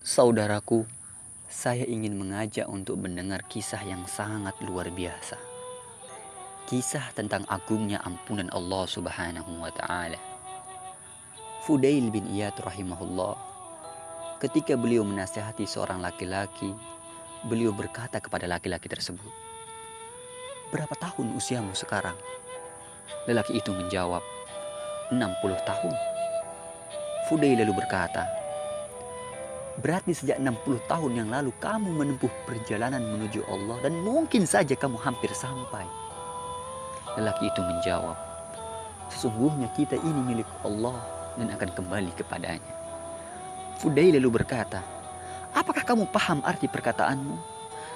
Saudaraku, saya ingin mengajak untuk mendengar kisah yang sangat luar biasa. Kisah tentang agungnya ampunan Allah Subhanahu wa Ta'ala. Fudail bin Iyad rahimahullah, ketika beliau menasihati seorang laki-laki, beliau berkata kepada laki-laki tersebut, "Berapa tahun usiamu sekarang?" Lelaki itu menjawab, 60 tahun. Fudail lalu berkata, "Berarti sejak 60 tahun yang lalu kamu menempuh perjalanan menuju Allah dan mungkin saja kamu hampir sampai." Lelaki itu menjawab, "Sesungguhnya kita ini milik Allah dan akan kembali kepadanya." Fudail lalu berkata, "Apakah kamu paham arti perkataanmu?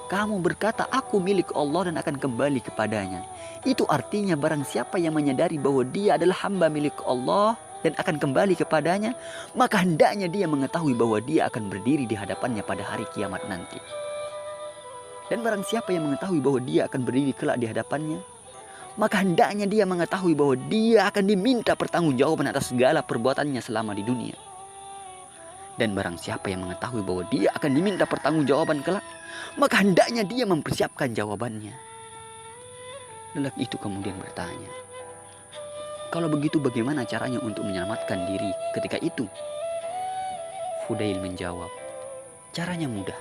Kamu berkata aku milik Allah dan akan kembali kepadanya. Itu artinya barang siapa yang menyadari bahwa dia adalah hamba milik Allah dan akan kembali kepadanya, maka hendaknya dia mengetahui bahwa dia akan berdiri di hadapannya pada hari kiamat nanti. Dan barang siapa yang mengetahui bahwa dia akan berdiri kelak di hadapannya, maka hendaknya dia mengetahui bahwa dia akan diminta pertanggungjawaban atas segala perbuatannya selama di dunia. Dan barang siapa yang mengetahui bahwa dia akan diminta pertanggungjawaban kelak, maka hendaknya dia mempersiapkan jawabannya." Lelaki itu kemudian bertanya, "Kalau begitu bagaimana caranya untuk menyelamatkan diri ketika itu?" Fudail menjawab, "Caranya mudah.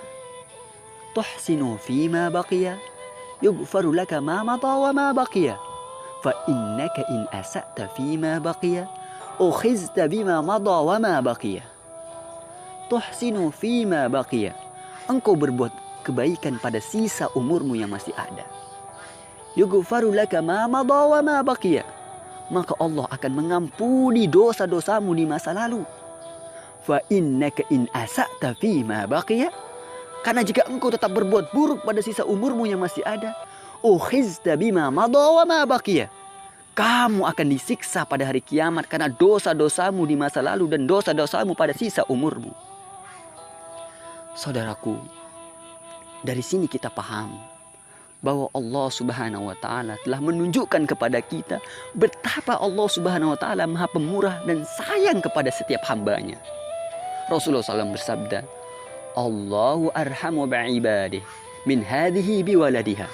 Tuhsinu fima baqiya, yughfaru laka ma mata wa ma baqiya. Fa innaka in asa'ta fima baqiya, ukhizta bima mada wa ma baqiya." Tuhsinu fima baqiya. Engkau berbuat kebaikan pada sisa umurmu yang masih ada. Yughfaru laka ma mada wa ma baqiya. Maka Allah akan mengampuni dosa-dosamu di masa lalu. Fa innaka in asa'ta fima baqiya. Karena jika engkau tetap berbuat buruk pada sisa umurmu yang masih ada, ukhizta bima mada wa ma baqiya. Kamu akan disiksa pada hari kiamat karena dosa-dosamu di masa lalu dan dosa-dosamu pada sisa umurmu. Saudaraku, dari sini kita paham bahwa Allah Subhanahu wa Ta'ala telah menunjukkan kepada kita betapa Allah Subhanahu wa Ta'ala Maha Pemurah dan sayang kepada setiap hambanya. Rasulullah SAW bersabda, "Allahu arhamu bi'ibadih min hadhihi biwaladiha."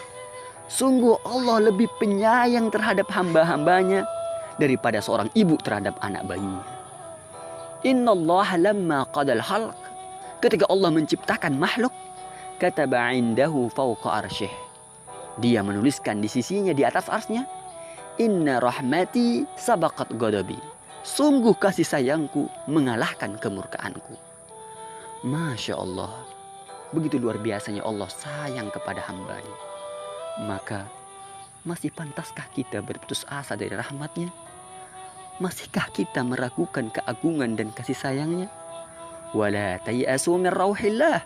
Sungguh Allah lebih penyayang terhadap hamba-hambanya daripada seorang ibu terhadap anak bayinya. Innallaha lamma qadal khalq, ketika Allah menciptakan makhluk, kataba indahu fawqa arsyih, dia menuliskan di sisinya di atas arsnya, "Inna rahmati sabaqat ghadabi." Sungguh kasih sayangku mengalahkan kemurkaanku. Masya Allah, begitu luar biasanya Allah sayang kepada hambanya. Maka masih pantaskah kita berputus asa dari rahmatnya? Masihkah kita meragukan keagungan dan kasih sayangnya? Wala tayasu min rauhillah,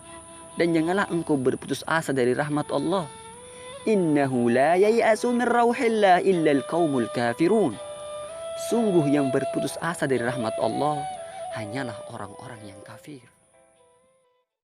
dan janganlah engkau berputus asa dari rahmat Allah. Innahu la yayasu min rauhillah illa al-qaumul kafirun. Sungguh yang berputus asa dari rahmat Allah hanyalah orang-orang yang kafir.